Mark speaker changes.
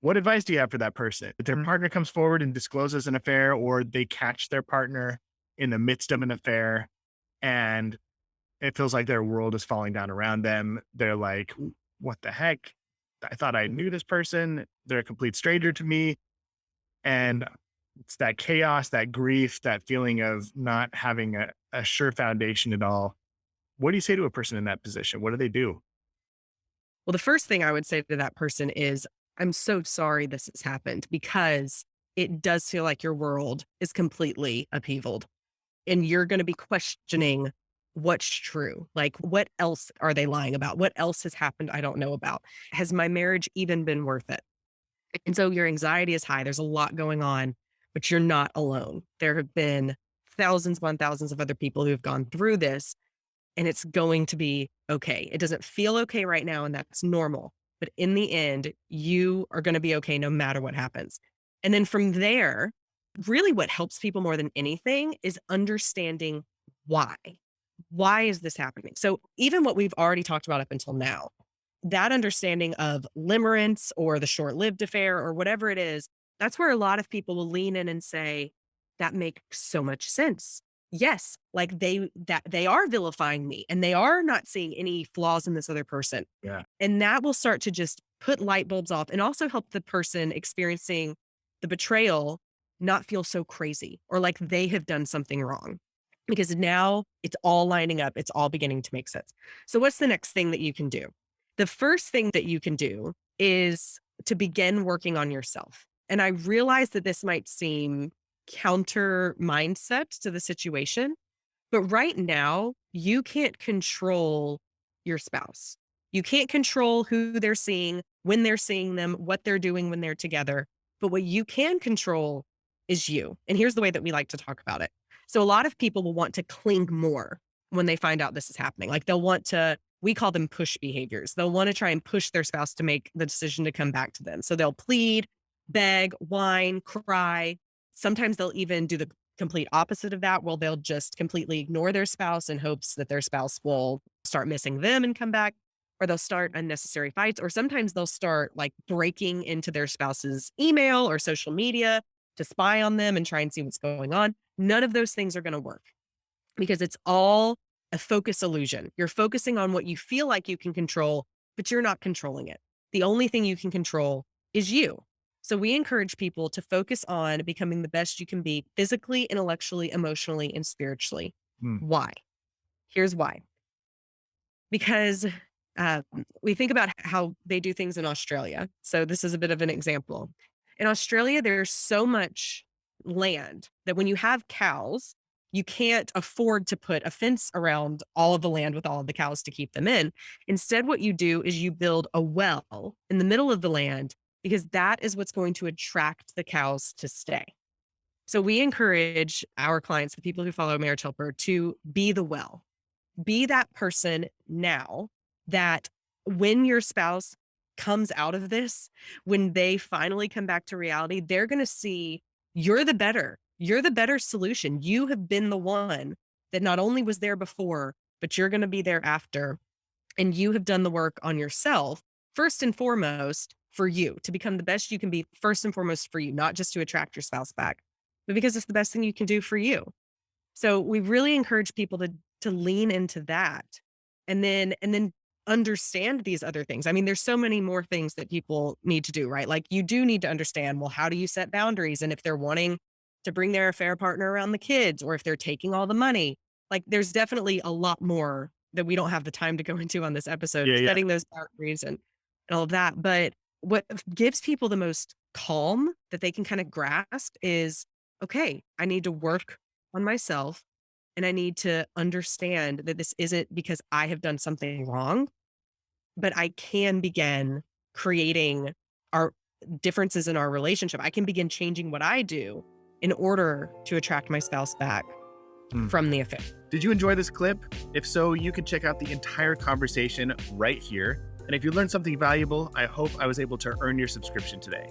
Speaker 1: What advice do you have for that person? If their partner comes forward and discloses an affair, or they catch their partner in the midst of an affair and it feels like their world is falling down around them. They're like, what the heck? I thought I knew this person. They're a complete stranger to me. And it's that chaos, that grief, that feeling of not having a sure foundation at all. What do you say to a person in that position? What do they do?
Speaker 2: Well, the first thing I would say to that person is, I'm so sorry this has happened because it does feel like your world is completely upheavaled and you're going to be questioning what's true. Like, what else are they lying about? What else has happened I don't know about? Has my marriage even been worth it? And so your anxiety is high. There's a lot going on, but you're not alone. There have been thousands upon thousands of other people who have gone through this, and it's going to be okay. It doesn't feel okay right now, and that's normal. But in the end, you are going to be okay no matter what happens. And then from there, really what helps people more than anything is understanding why. Why is this happening? So even what we've already talked about up until now, that understanding of limerence or the short-lived affair or whatever it is, that's where a lot of people will lean in and say, that makes so much sense. Yes, like they are vilifying me and they are not seeing any flaws in this other person.
Speaker 1: Yeah.
Speaker 2: And that will start to just put light bulbs off and also help the person experiencing the betrayal not feel so crazy or like they have done something wrong. Because now it's all lining up. It's all beginning to make sense. So what's the next thing that you can do? The first thing that you can do is to begin working on yourself. And I realize that this might seem counter mindset to the situation, but right now you can't control your spouse. You can't control who they're seeing, when they're seeing them, what they're doing when they're together. But what you can control is you. And here's the way that we like to talk about it. So a lot of people will want to cling more when they find out this is happening. Like they'll want to, we call them push behaviors. They'll want to try and push their spouse to make the decision to come back to them. So they'll plead, beg, whine, cry. Sometimes they'll even do the complete opposite of that, where they'll just completely ignore their spouse in hopes that their spouse will start missing them and come back, or they'll start unnecessary fights, or sometimes they'll start like breaking into their spouse's email or social media to spy on them and try and see what's going on. None of those things are going to work because it's all a focus illusion. You're focusing on what you feel like you can control, but you're not controlling it. The only thing you can control is you. So we encourage people to focus on becoming the best you can be physically, intellectually, emotionally, and spiritually.
Speaker 1: Hmm.
Speaker 2: Why? Here's why. Because we think about how they do things in Australia. So this is a bit of an example. In Australia, there's so much land that when you have cows, you can't afford to put a fence around all of the land with all of the cows to keep them in. Instead, what you do is you build a well in the middle of the land because that is what's going to attract the cows to stay. So we encourage our clients, the people who follow Marriage Helper, to be the well. Be that person now that when your spouse comes out of this, when they finally come back to reality, they're going to see you're the better solution. You have been the one that not only was there before, but you're going to be there after. And you have done the work on yourself, first and foremost for you to become the best you can be, first and foremost for you, not just to attract your spouse back, but because it's the best thing you can do for you. So we really encourage people to lean into that and then understand these other things. I mean, there's so many more things that people need to do, right? Like you do need to understand, well, how do you set boundaries? And if they're wanting to bring their affair partner around the kids, or if they're taking all the money, like there's definitely a lot more that we don't have the time to go into on this episode,
Speaker 1: Yeah, yeah.
Speaker 2: setting those boundaries and all of that. But what gives people the most calm that they can kind of grasp is, okay, I need to work on myself and I need to understand that this isn't because I have done something wrong, but I can begin creating our differences in our relationship. I can begin changing what I do in order to attract my spouse back
Speaker 1: Hmm.
Speaker 2: from the affair.
Speaker 1: Did you enjoy this clip? If so, you can check out the entire conversation right here. And if you learned something valuable, I hope I was able to earn your subscription today.